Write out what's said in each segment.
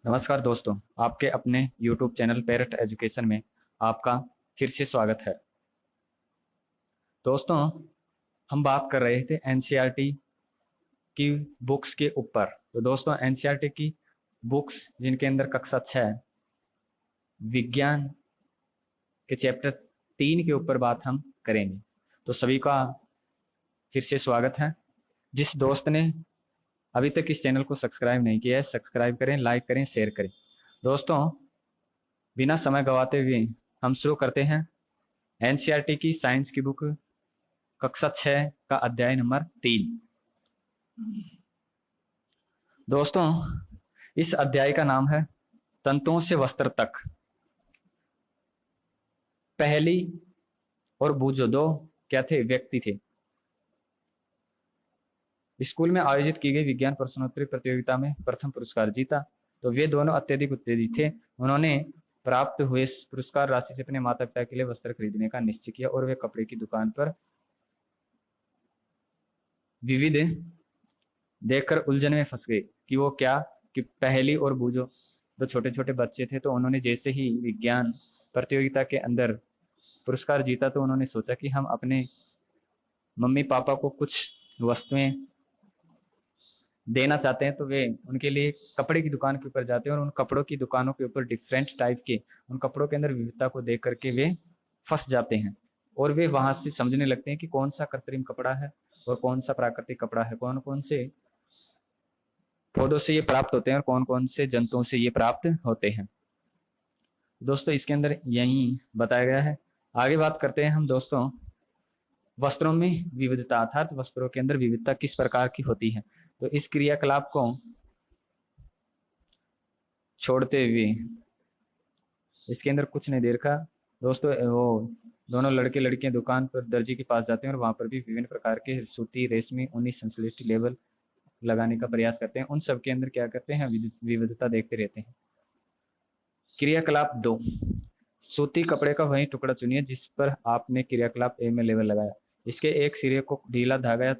नमस्कार दोस्तों, आपके अपने YouTube चैनल पैरट एजुकेशन में आपका फिर से स्वागत है। दोस्तों, हम बात कर रहे थे एनसीईआरटी की बुक्स के ऊपर। तो दोस्तों, एनसीईआरटी की बुक्स जिनके अंदर कक्षा 6 विज्ञान के चैप्टर 3 के ऊपर बात हम करेंगे। तो सभी का फिर से स्वागत है। जिस दोस्त ने अभी तक इस चैनल को सब्सक्राइब नहीं किया है, सब्सक्राइब करें, लाइक करें, शेयर करें। दोस्तों, बिना समय गवाते हुए हम शुरू करते हैं एनसीईआरटी की साइंस की बुक कक्षा 6 का अध्याय नंबर 3। दोस्तों, इस अध्याय का नाम है तंतुओं से वस्त्र तक। पहली और बूझो दो क्या थे? व्यक्ति थे। स्कूल में आयोजित की गई विज्ञान प्रश्नोत्तरी प्रतियोगिता में प्रथम पुरस्कार जीता। तो वे दोनों अत्यधिक उत्तेजित थे। उन्होंने प्राप्त हुए पुरस्कार राशि से अपने माता पिता के लिए वस्त्र खरीदने का निश्चय किया और वे कपड़े की दुकान पर विविध देखकर उलझन में फंस गए कि वो क्या। कि पहली और बूझो दो छोटे छोटे बच्चे थे, तो उन्होंने जैसे ही विज्ञान प्रतियोगिता के अंदर पुरस्कार जीता तो उन्होंने सोचा कि हम अपने मम्मी पापा को कुछ वस्तुएं देना चाहते हैं। तो वे उनके लिए कपड़े की दुकान के ऊपर जाते हैं और उन कपड़ों की दुकानों के ऊपर डिफरेंट टाइप के उन कपड़ों के अंदर विविधता को देख करके वे फंस जाते हैं और वे वहां से समझने लगते हैं कि कौन सा कृत्रिम कपड़ा है और कौन सा प्राकृतिक कपड़ा है, कौन कौन से पौधों से ये प्राप्त होते हैं और कौन कौन से जंतुओं से ये प्राप्त होते हैं। दोस्तों, इसके अंदर यही बताया गया है। आगे बात करते हैं हम दोस्तों वस्त्रों में विविधता, अर्थात वस्त्रों के अंदर विविधता किस प्रकार की होती है। तो इस क्रियाकलाप को छोड़ते हुए इसके अंदर कुछ नहीं देखा दोस्तों। वो दोनों लड़के लड़कियां दुकान पर दर्जी के पास जाते हैं और वहां पर भी विभिन्न प्रकार के सूती, रेशमी, ऊनी, संश्लिष्ट लेबल लगाने का प्रयास करते हैं। उन सब के अंदर क्या करते हैं? विविधता देखते रहते हैं। क्रियाकलाप 2, सूती कपड़े का वही टुकड़ा चुनिए जिस पर आपने क्रियाकलाप ए में लेबल लगाया। इसके एक सिरे को ढीला धागा या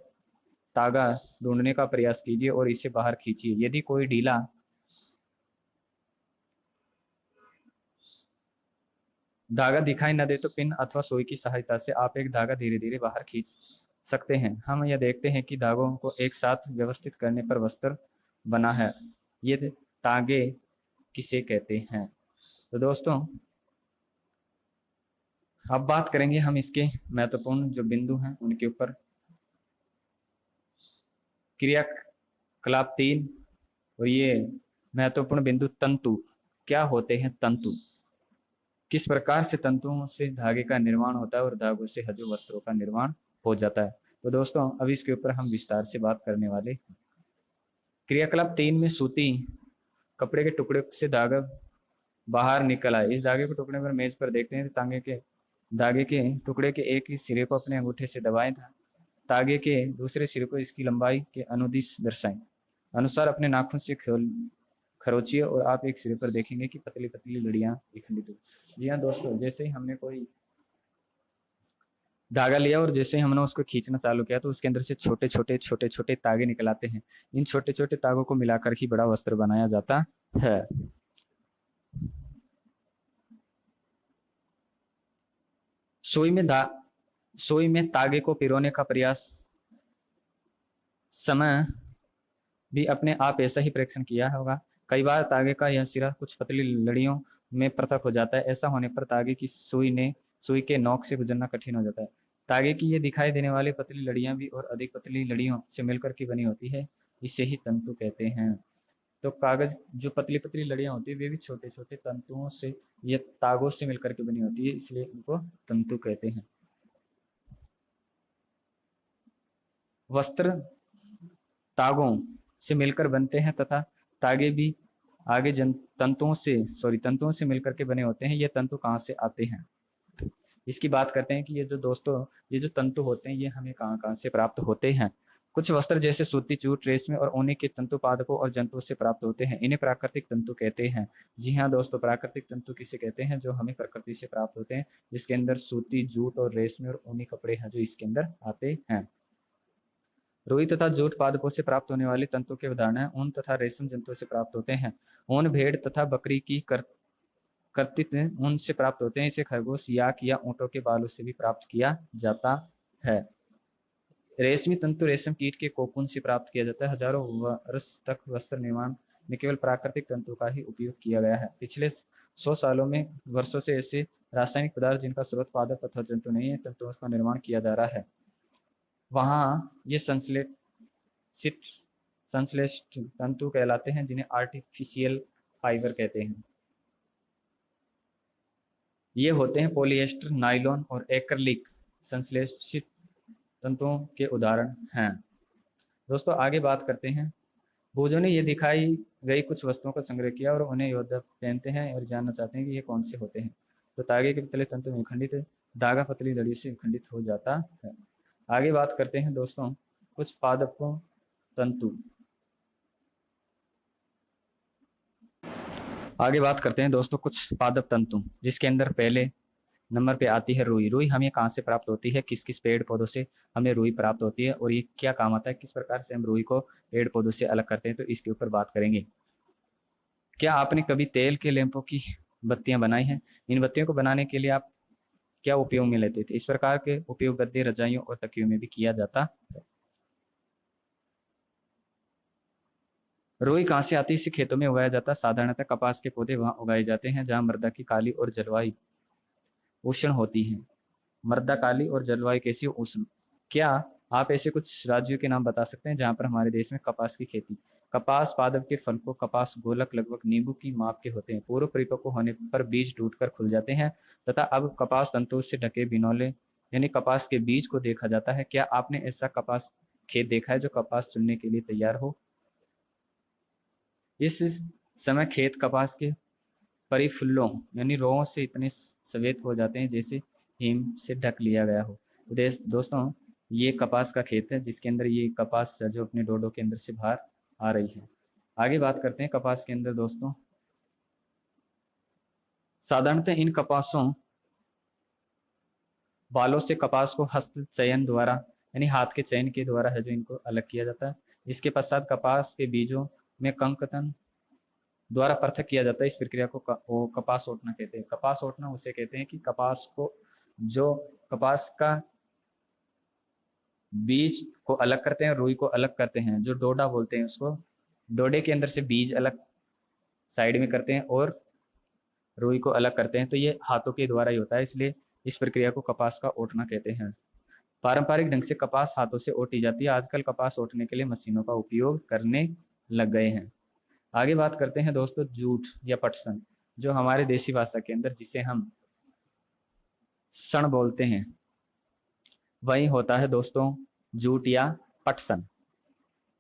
तागा ढूंढने का प्रयास कीजिए और इसे बाहर खींचिए। यदि कोई ढीला धागा दिखाई न दे तो पिन अथवा सुई की सहायता से आप एक धागा धीरे धीरे बाहर खींच सकते हैं। हम यह देखते हैं कि धागों को एक साथ व्यवस्थित करने पर वस्त्र बना है। ये तागे किसे कहते हैं? तो दोस्तों, अब बात करेंगे हम इसके महत्वपूर्ण जो बिंदु हैं उनके ऊपर। क्रियाकलाप 3 और ये महत्वपूर्ण बिंदु तंतु। क्या होते हैं तंतु? किस प्रकार से तंतुओं से धागे का निर्माण होता है और धागों से हजो वस्त्रों का निर्माण हो जाता है। तो दोस्तों, अभी इसके ऊपर हम विस्तार से बात करने वाले हैं। क्रियाकलाप 3 में सूती कपड़े के टुकड़े से धागा बाहर निकल आए। इस धागे के टुकड़े पर मेज पर देखते हैं। धागे के टुकड़े के एक ही सिरे को अपने अंगूठे से दबाएं था। धागे के दूसरे सिरे को इसकी लंबाई के अनुदिश दर्शाएं अनुसार अपने नाखून से खरोचिए और आप एक सिरे पर देखेंगे कि पतली पतली लड़ियां विखंडित हो। जी हाँ दोस्तों, जैसे ही हमने कोई धागा लिया और जैसे ही हमने उसको खींचना चालू किया तो उसके अंदर से छोटे छोटे तागे निकल आते हैं। इन छोटे छोटे तागों को मिलाकर ही बड़ा वस्त्र बनाया जाता है। सुई में तागे को पिरोने का प्रयास समय भी अपने आप ऐसा ही परीक्षण किया होगा। कई बार तागे का यह सिरा कुछ पतली लड़ियों में पृथक हो जाता है। ऐसा होने पर तागे की सुई के नोक से गुजरना कठिन हो जाता है। तागे की ये दिखाई देने वाली पतली लड़ियां भी और अधिक पतली लड़ियों से मिलकर के बनी होती है। इसे ही तंतु कहते हैं। तो कागज जो पतली पतली लड़ियां होती है वे भी छोटे छोटे तंतुओं से या तागों से मिलकर के बनी होती है, इसलिए इनको तंतु कहते हैं। वस्त्र तागों से मिलकर बनते हैं तथा तागे भी आगे तंतुओं से मिलकर के बने होते हैं। ये तंतु कहाँ से आते हैं, इसकी बात करते हैं कि ये जो तंतु होते हैं ये हमें कहाँ कहाँ से प्राप्त होते हैं। कुछ वस्त्र जैसे सूती, जूट, रेशमी और ऊनी के तंतु पादपों और जंतुओं से प्राप्त होते हैं। इन्हें प्राकृतिक तंतु कहते हैं। जी हाँ दोस्तों, प्राकृतिक तंतु किसे कहते हैं? जो हमें प्रकृति से प्राप्त होते हैं, जिसके अंदर सूती, जूट और रेशमी और ऊनी कपड़े हैं जो इसके अंदर आते हैं। रुई तथा जूट पादपों से प्राप्त होने वाले तंतुओं के उदाहरण हैं। ऊन तथा रेशम जंतुओं से प्राप्त होते हैं। ऊन भेड़ तथा बकरी की कर्तित ऊन से प्राप्त होते हैं। इसे खरगोश, याक या ऊंटों के बालों से भी प्राप्त किया जाता है। रेशमी तंतु रेशम कीट के कोकून से प्राप्त किया जाता है। हजारों वर्ष तक वस्त्र निर्माण में केवल प्राकृतिक तंतु का ही उपयोग किया गया है। पिछले 100 सालों में वर्षों से ऐसे रासायनिक पदार्थ जिनका स्रोत पादप अथवा जंतु नहीं है तंतुओं का निर्माण किया जा रहा है, वहाँ ये संश्लेषित तंतु कहलाते हैं, जिन्हें आर्टिफिशियल फाइबर कहते हैं। ये होते हैं पॉलिएस्टर, नायलॉन और एक्रिलिक संश्लेषित तंतुओं के उदाहरण हैं। दोस्तों आगे बात करते हैं। भूजों ने ये दिखाई गई कुछ वस्तुओं का संग्रह किया और उन्हें योद्धा पहनते हैं और जानना चाहते हैं कि ये कौन से होते हैं। तो तागे के पतले तंतु में खंडित धागा पतली लड़ी से खंडित हो जाता है। आगे बात करते हैं दोस्तों कुछ पादपों तंतु। आगे बात करते हैं दोस्तों कुछ पादप तंतु, जिसके अंदर पहले नंबर पे आती है रुई। रुई हमें कहाँ से प्राप्त होती है, किस किस पेड़ पौधों से हमें रुई प्राप्त होती है और ये क्या काम आता है, किस प्रकार से हम रुई को पेड़ पौधों से अलग करते हैं, तो इसके ऊपर बात करेंगे। क्या आपने कभी तेल के लैंपों की बत्तियां बनाई हैं? इन बत्तियों को बनाने के लिए आप क्या उपयोग में लेते थे? इस प्रकार के उपयोग गद्दे, रजाइयों और तकियों में भी किया जाता है। रुई कहाँ से आती है? इसे खेतों में उगाया जाता है। साधारणतः कपास के पौधे वहां उगाए जाते हैं जहां मृदा की काली और जलवायु उष्ण होती है। मृदा काली और जलवायु कैसी? उष्ण। क्या आप ऐसे कुछ राज्यों के नाम बता सकते हैं जहां पर हमारे देश में कपास की खेती? कपास पादप के फल को कपास गोलक लगभग नींबू की माप के होते हैं। पूर्व परिपक्व होने पर बीज टूटकर खुल जाते हैं तथा अब कपास तंतुओं से ढके बिनौले यानी कपास के बीज को देखा जाता है। क्या आपने ऐसा कपास खेत देखा है जो कपास चुनने के लिए तैयार हो? इस समय खेत कपास के परिफुल्लों यानी रोगों से इतने सफेद हो जाते हैं जैसे हिम से ढक लिया गया हो। दोस्तों ये कपास का खेत है जिसके अंदर ये कपास जो अपने डोडो के अंदर से बाहर आ रही है। आगे बात करते हैं कपास के अंदर दोस्तों। साधारणतः इन कपासों बालों से कपास को हस्त चयन द्वारा यानी हाथ के चयन के द्वारा है जो इनको अलग किया जाता है। इसके पश्चात कपास के बीजों में कंकतन द्वारा पृथक किया जाता है। इस प्रक्रिया को कपास ओटना कहते हैं। कपास ओटना उसे कहते हैं कि कपास को जो कपास का बीज को अलग करते हैं, रुई को अलग करते हैं, जो डोडा बोलते हैं उसको, डोडे के अंदर से बीज अलग साइड में करते हैं और रुई को अलग करते हैं। तो ये हाथों के द्वारा ही होता है, इसलिए इस प्रक्रिया को कपास का ओटना कहते हैं। पारंपरिक ढंग से कपास हाथों से ओटी जाती है। आजकल कपास ओटने के लिए मशीनों का उपयोग करने लग गए हैं। आगे बात करते हैं दोस्तों जूट या पटसन, जो हमारे देसी भाषा के अंदर जिसे हम सन बोलते हैं, वही होता है दोस्तों जूट या पटसन।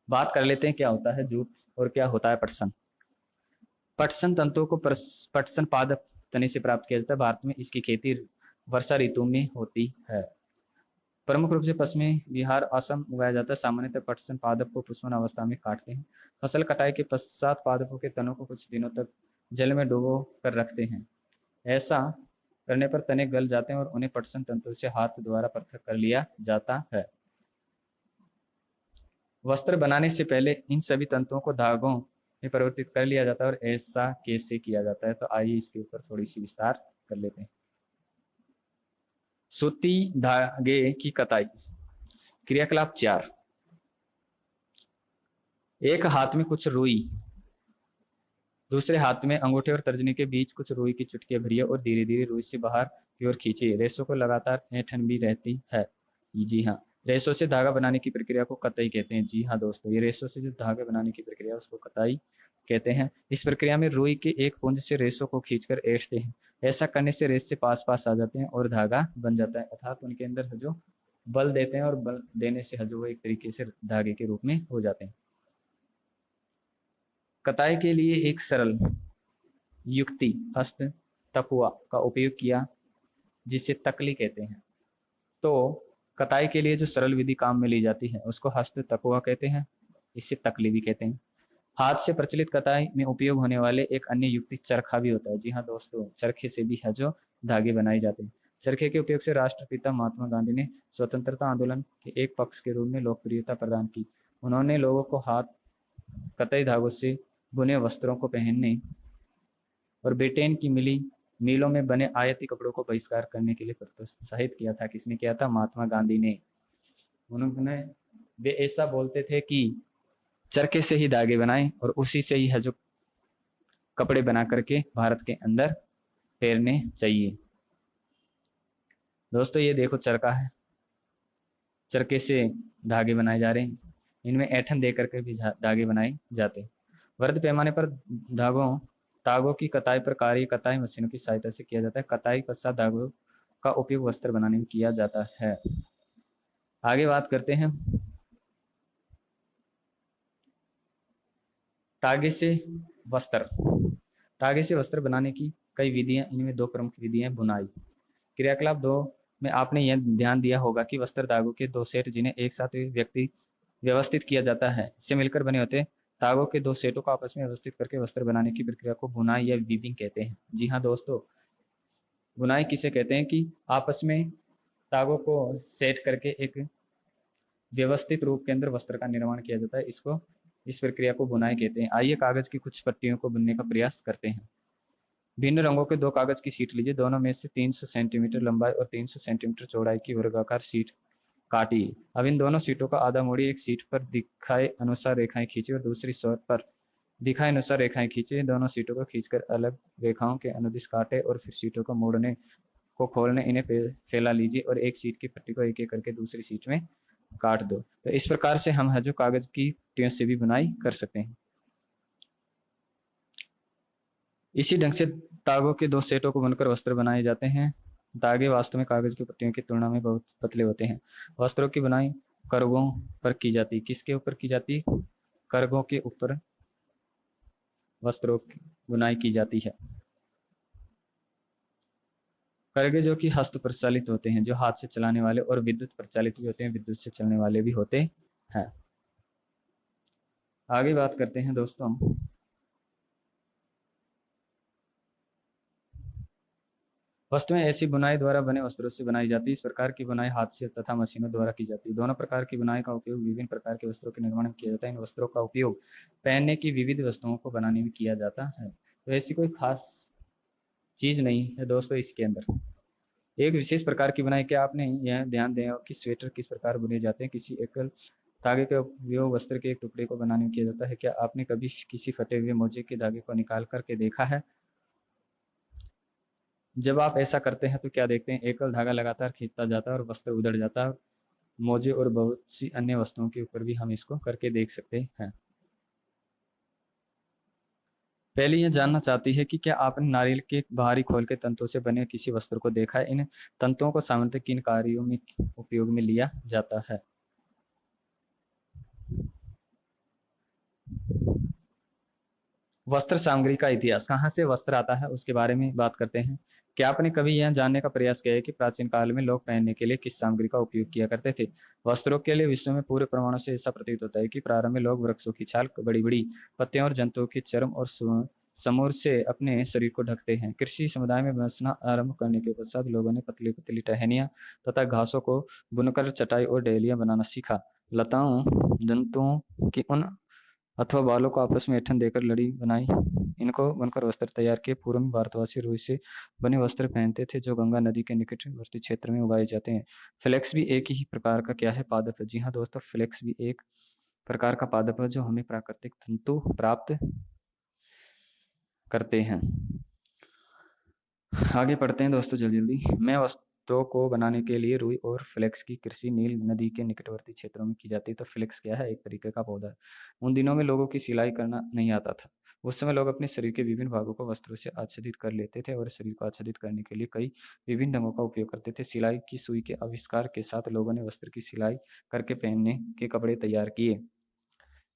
बात कर लेते हैं क्या होता है जूट और क्या होता है पटसन। पटसन तंतुओं को पटसन पादप तने से प्राप्त किया जाता है। भारत में इसकी खेती वर्षा ऋतु में होती है। प्रमुख रूप से पश्चिमी बिहार, असम उगाया जाता है। सामान्यतः पटसन पादप को पुष्पन अवस्था में काटते हैं। फसल कटाई के पश्चात पादपों के तनों को कुछ दिनों तक जल में डुबो कर रखते हैं। ऐसा करने पर तने गल जाते हैं और उन्हें पटसन तंतु से हाथ द्वारा पृथक कर लिया जाता है। वस्त्र बनाने से पहले इन सभी तंतुओं को धागों में परिवर्तित कर लिया जाता है। और ऐसा कैसे किया जाता है, तो आइए इसके ऊपर थोड़ी सी विस्तार कर लेते हैं। सूती धागे की कताई। क्रियाकलाप 4। एक हाथ में कुछ रुई, दूसरे हाथ में अंगूठे और तर्जनी के बीच कुछ रुई की चुटकियां भरिए और धीरे धीरे रुई से बाहर की ओर खींचिए। रेशों को लगातार ऐंठन भी रहती है। जी हाँ, रेशों से धागा बनाने की प्रक्रिया को कताई कहते हैं। जी हाँ दोस्तों, ये रेशों से जो धागा बनाने की प्रक्रिया है उसको कताई कहते हैं। इस प्रक्रिया में रुई के एक पुंज से रेशों को खींचकर ऐंठते हैं। ऐसा करने से रेश से पास पास आ जाते हैं और धागा बन जाता है, अर्थात उनके अंदर जो बल देते हैं और बल देने से जो एक तरीके से धागे के रूप में हो जाते हैं। कताई के लिए एक सरल युक्ति हस्त तकुआ का उपयोग किया जिसे तकली कहते हैं। तो कताई के लिए जो सरल विधि काम में ली जाती है उसको हस्त तकुआ कहते हैं, इसे तकली भी कहते हैं। हाथ से प्रचलित कताई में उपयोग होने वाले एक अन्य युक्ति चरखा भी होता है। जी हाँ दोस्तों, चरखे से भी है जो धागे बनाए जाते हैं। चरखे के उपयोग से राष्ट्रपिता महात्मा गांधी ने स्वतंत्रता आंदोलन के एक पक्ष के रूप में लोकप्रियता प्रदान की। उन्होंने लोगों को हाथ कतई धागों से बुने वस्त्रों को पहनने और ब्रिटेन की मिलों में बने आयाती कपड़ों को बहिष्कार करने के लिए प्रोत्साहित किया था। किसने किया था? महात्मा गांधी ने। उन्होंने वे ऐसा बोलते थे कि चरखे से ही धागे बनाएं और उसी से ही है जो कपड़े बना करके भारत के अंदर पहनने चाहिए। दोस्तों ये देखो चरखा है, चरखे से धागे बनाए जा रहे हैं, इनमें ऐठन दे करके भी धागे बनाए जाते हैं। वृहद पैमाने पर तागों की कताई पर कार्य कताई मशीनों की सहायता से किया जाता है। कताई पश्चात धागों का उपयोग वस्त्र बनाने में किया जाता है। आगे बात करते हैं तागे से वस्त्र। तागे से वस्त्र बनाने की कई विधियां, इनमें दो प्रमुख विधियां। बुनाई क्रियाकलाप 2 में आपने यह ध्यान दिया होगा कि वस्त्र धागों के दो सेट जिन्हें एक साथ व्यवस्थित किया जाता है, इससे मिलकर बने होते हैं। तागों के दो सेटों को आपस में व्यवस्थित करके वस्त्र बनाने की प्रक्रिया को बुनाई या वीविंग कहते हैं। जी हाँ दोस्तों, बुनाई किसे कहते हैं कि आपस में तागों को सेट करके एक व्यवस्थित रूप के अंदर वस्त्र का निर्माण किया जाता है, इस प्रक्रिया को बुनाई कहते हैं। आइए कागज की कुछ पट्टियों को बुनने का प्रयास करते हैं। भिन्न रंगों के दो कागज की शीट लीजिए, दोनों में से 300 सेंटीमीटर लंबाई और 300 सेंटीमीटर चौड़ाई की वर्गाकार शीट काटिए। अब इन दोनों शीटों का आधा मोड़िए, एक शीट पर दिखाए अनुसार रेखाएं खींचिए और दूसरी शीट पर दिखाए अनुसार रेखाएं खींचिए। दोनों शीटों को खींचकर अलग रेखाओं के अनुदिश काटे और फिर शीटों को मोड़ने को खोलने इन्हें फैला लीजिए और एक शीट की पट्टी को एक एक करके दूसरी शीट में काट दो। तो इस प्रकार से हम है जो कागज की पट्टियों से भी बुनाई कर सकते हैं। इसी ढंग से तागों के दो सेटों को बुनकर वस्त्र बनाए जाते हैं। धागे वास्तव में कागज की पट्टियों की तुलना में बहुत पतले होते हैं। वस्त्रों की बुनाई करघों पर की जाती। किसके ऊपर की जाती? करघों के ऊपर वस्त्रों की बुनाई की जाती है। करघे जो कि हस्त प्रचालित होते हैं, जो हाथ से चलाने वाले, और विद्युत प्रचालित भी होते हैं, विद्युत से चलने वाले भी होते हैं। आगे बात करते हैं दोस्तों वस्तुएं ऐसी बुनाई द्वारा बने वस्त्रों से बनाई जाती है। इस प्रकार की बुनाई हाथ से तथा मशीनों द्वारा की जाती है। दोनों प्रकार की बुनाई का उपयोग विभिन्न प्रकार के वस्त्रों के निर्माण में किया जाता है। इन वस्त्रों का उपयोग पहनने की विविध वस्तुओं को बनाने में किया जाता है। तो ऐसी कोई खास चीज नहीं है दोस्तों इसके अंदर। एक विशेष प्रकार की बुनाई, क्या आपने यह ध्यान दें कि स्वेटर किस प्रकार बुने जाते हैं? किसी एकल धागे का उपयोग वस्त्र के एक टुकड़े को बनाने में किया जाता है। क्या आपने कभी किसी फटे हुए मोजे के धागे को निकाल करके देखा है? जब आप ऐसा करते हैं तो क्या देखते हैं? एकल धागा लगातार खींचता जाता है और वस्त्र उधड़ जाता है। मोजे और बहुत सी अन्य वस्तुओं के ऊपर भी हम इसको करके देख सकते हैं। पहले यह जानना चाहती है कि क्या आपने नारियल के बाहरी खोल के तंतुओं से बने किसी वस्त्र को देखा है? इन तंतुओं को सामान्यतः किन कार्यों में उपयोग में लिया जाता है? वस्त्र सामग्री का इतिहास, कहाँ से वस्त्र आता है उसके बारे में बात करते हैं। क्या आपने कभी यह जानने का प्रयास किया है कि प्राचीन काल में लोग पहनने के लिए किस सामग्री का उपयोग किया करते थे? वस्त्रों के लिए विश्व में पूरे प्रमाणों से ऐसा प्रतीत होता है कि प्रारंभ में लोग वृक्षों की छाल, बड़ी बड़ी पत्तियों और जंतुओं की चर्म और समूर से अपने शरीर को ढकते हैं। कृषि समुदाय में बसना आरंभ करने के पश्चात लोगों ने पतली पतली टहनियां तथा घासों को बुनकर चटाई और डेलियां बनाना सीखा। लताओं, जंतुओं की उन अथवा बालों को आपस में ऐंठन देकर लड़ी बनाई, इनको बनकर वस्त्र तैयार किए। पूर्व में भारतवासी रुई से बने वस्त्र पहनते थे जो गंगा नदी के निकटवर्ती क्षेत्र में उगाए जाते हैं। फ्लेक्स भी एक ही प्रकार का क्या है? पादप है। जी हाँ दोस्तों, फ्लेक्स भी एक प्रकार का पादप है जो हमें प्राकृतिक तंतु प्राप्त करते हैं। आगे पढ़ते हैं दोस्तों जल्दी जल्दी। मैं वस्त्रों को बनाने के लिए रुई और फ्लेक्स की कृषि नील नदी के निकटवर्ती क्षेत्रों में की जाती है। तो फ्लेक्स क्या है? एक तरीके का पौधा है। उन दिनों में लोगों की सिलाई करना नहीं आता था। उस समय लोग अपने शरीर के विभिन्न भागों को वस्त्रों से आच्छादित कर लेते थे और शरीर को आच्छादित करने के लिए कई विभिन्न ढंगों का उपयोग करते थे। सिलाई की सुई के आविष्कार के साथ लोगों ने वस्त्र की सिलाई करके पहनने के कपड़े तैयार किए।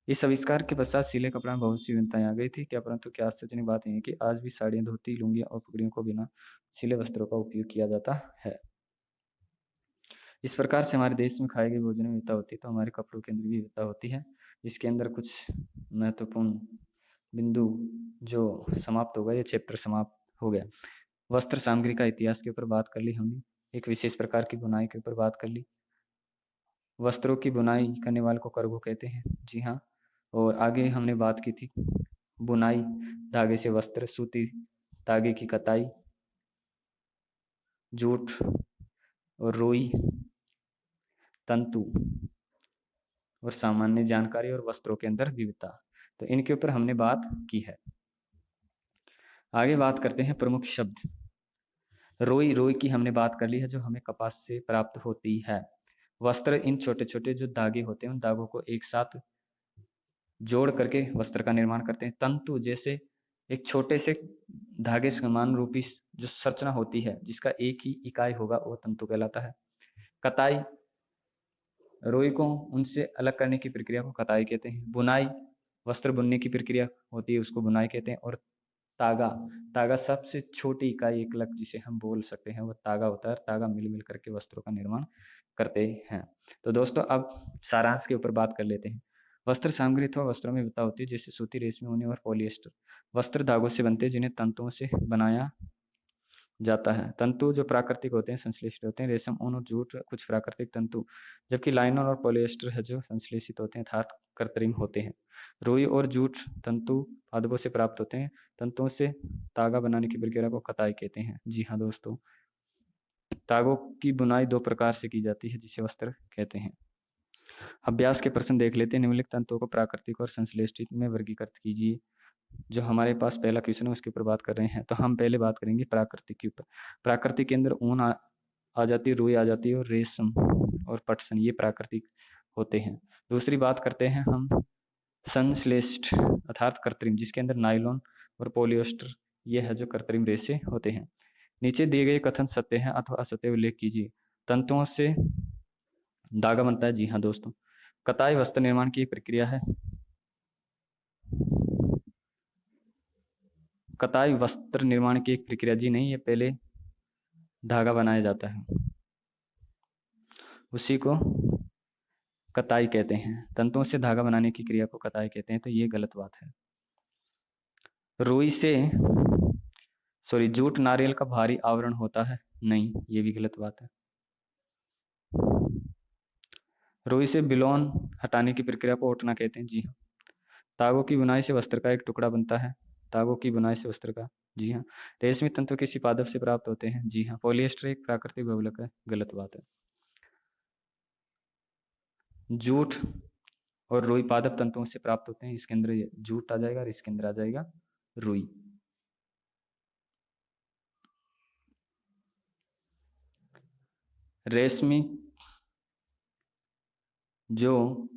इस आविष्कार के पश्चात सिले कपड़ा में बहुत सी भिन्नताएं आ गई थी। क्या परंतु क्या आश्चर्यजनक बात है कि आज भी साड़ियाँ, धोती, लुंगियां और पगड़ियों को बिना सिले वस्त्रों का उपयोग किया जाता है। इस प्रकार से हमारे देश में खाए गए भोजन में विविधता होती है तो हमारे कपड़ों के अंदर भी विविधता होती है। इसके अंदर कुछ महत्वपूर्ण बिंदु जो समाप्त हो गए, ये चैप्टर समाप्त हो गया। वस्त्र सामग्री का इतिहास के ऊपर बात कर ली हमने। एक विशेष प्रकार की बुनाई के ऊपर बात कर ली। वस्त्रों की बुनाई करने वाले को करघो कहते हैं, जी हाँ। और आगे हमने बात की थी बुनाई, धागे से वस्त्र, सूती धागे की कताई, जूट और रुई, तंतु और सामान्य जानकारी और वस्त्रों के अंदर विविधता, तो इनके ऊपर हमने बात की है। आगे बात करते हैं प्रमुख शब्द। रोई, रोई की हमने बात कर ली है, जो हमें कपास से प्राप्त होती है। वस्त्र, इन छोटे छोटे जो धागे होते हैं उन धागों को एक साथ जोड़ करके वस्त्र का निर्माण करते हैं। तंतु, जैसे एक छोटे से धागे समान रूपी जो संरचना होती है जिसका एक ही इकाई होगा वो तंतु कहलाता है। कताई, रोई को उनसे अलग करने की प्रक्रिया को कताई कहते हैं। बुनाई, वस्त्र बुनने की प्रक्रिया होती है उसको बुनाई कहते हैं। और तागा, तागा सबसे छोटी इकाई एक लग जिसे हम बोल सकते हैं वो तागा होता है। तागा मिल मिल करके वस्त्रों का निर्माण करते हैं। तो दोस्तों अब सारांश के ऊपर बात कर लेते हैं। वस्त्र सामग्री अथवा वस्त्रों में विविधता होती है, जैसे सूती, रेशमी, ऊनी और पॉलिएस्टर। वस्त्र धागों से बनते हैं जिन्हें तंतुओं से बनाया जाता है। तंतु जो प्राकृतिक होते हैं, संश्लेषित होते हैं। रेशम, ऊन और जूट कुछ प्राकृतिक तंतु, जबकि लाइनन और पॉलिएस्टर है जो संश्लेषित होते हैं अर्थात कृत्रिम होते हैं। रुई और जूट तंतु पादपों से प्राप्त होते हैं। तंतुओं से तागा बनाने की प्रक्रिया को कताई कहते हैं। जी हाँ दोस्तों, तागों की बुनाई दो प्रकार से की जाती है जिसे वस्त्र कहते हैं। अभ्यास के प्रश्न देख लेते हैं। निम्नलिखित तंतुओं को प्राकृतिक और संश्लेषित में वर्गीकृत कीजिए। जो हमारे पास पहला क्वेश्चन है उसके ऊपर बात कर रहे हैं। तो हम पहले बात करेंगे प्राकृतिक के ऊपर। प्राकृतिक के अंदर ऊन आ जाती है, रुई आ जाती है और रेशम और पटसन, ये प्राकृतिक होते हैं। दूसरी बात करते हैं हम संश्लेषित अर्थात कृत्रिम, जिसके अंदर नायलॉन और पॉलिएस्टर ये है जो कृत्रिम रेशे होते हैं। नीचे दिए गए कथन सत्य हैं अथवा असत्य उल्लेख कीजिए। तंतुओं से धागा बनता है, जी हाँ दोस्तों। कताई वस्त्र निर्माण की प्रक्रिया है। कताई वस्त्र निर्माण की एक प्रक्रिया, जी नहीं, ये पहले धागा बनाया जाता है उसी को कताई कहते हैं। तंतुओं से धागा बनाने की क्रिया को कताई कहते हैं, तो ये गलत बात है। रुई से जूट नारियल का भारी आवरण होता है, नहीं, ये भी गलत बात है। रुई से बिलोन हटाने की प्रक्रिया को ओटना कहते हैं, जी हाँ। तागों की बुनाई से वस्त्र का एक टुकड़ा बनता है, तागों की बुनाई से वस्त्र का, जी हाँ। रेशमी तंतु किसी पादप से प्राप्त होते हैं, जी हाँ। पॉलिएस्टर एक प्राकृतिक बहुलक है, गलत बात है। जूट और रुई पादप तंतुओं से प्राप्त होते हैं, इसके अंदर जूट आ जाएगा और इसके अंदर आ जाएगा रुई। रेशमी, जो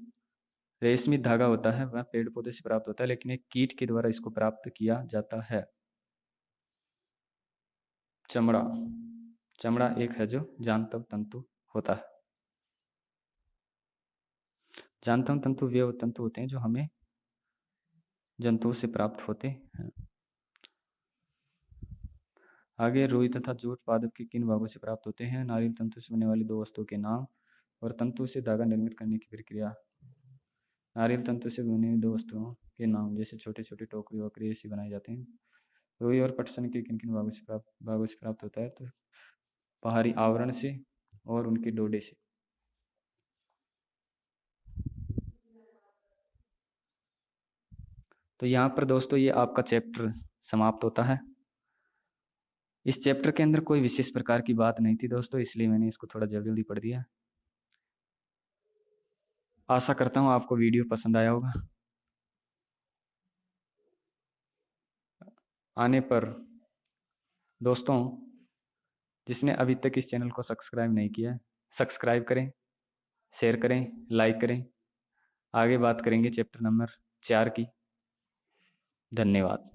रेशमी धागा होता है वह पेड़ पौधे से प्राप्त होता है, लेकिन एक कीट के द्वारा इसको प्राप्त किया जाता है। चमड़ा, चमड़ा एक है जो जांतव तंतु होता है। जांतव तंतु वे तंतु होते हैं जो हमें जंतुओं से प्राप्त होते हैं। आगे, रुई तथा जूट पादप के किन भागों से प्राप्त होते हैं? नारियल तंतु से बनने वाली दो वस्तुओं के नाम और तंतु से धागा निर्मित करने की प्रक्रिया। नारियल तंतु से बनी हुई दो वस्तुओं के नाम, जैसे छोटे छोटे टोकरी वोकरी ऐसी बनाए जाते हैं। रुई और पटसन के किन किन भागों से प्राप्त होता है? तो बाहरी आवरण से और उनके डोडे से। तो यहाँ पर दोस्तों ये आपका चैप्टर समाप्त होता है। इस चैप्टर के अंदर कोई विशेष प्रकार की बात नहीं थी दोस्तों, इसलिए मैंने इसको थोड़ा जल्दी जल्दी पढ़ दिया। आशा करता हूँ आपको वीडियो पसंद आया होगा। आने पर दोस्तों, जिसने अभी तक इस चैनल को सब्सक्राइब नहीं किया, सब्सक्राइब करें, शेयर करें, लाइक करें। आगे बात करेंगे चैप्टर नंबर 4 की। धन्यवाद।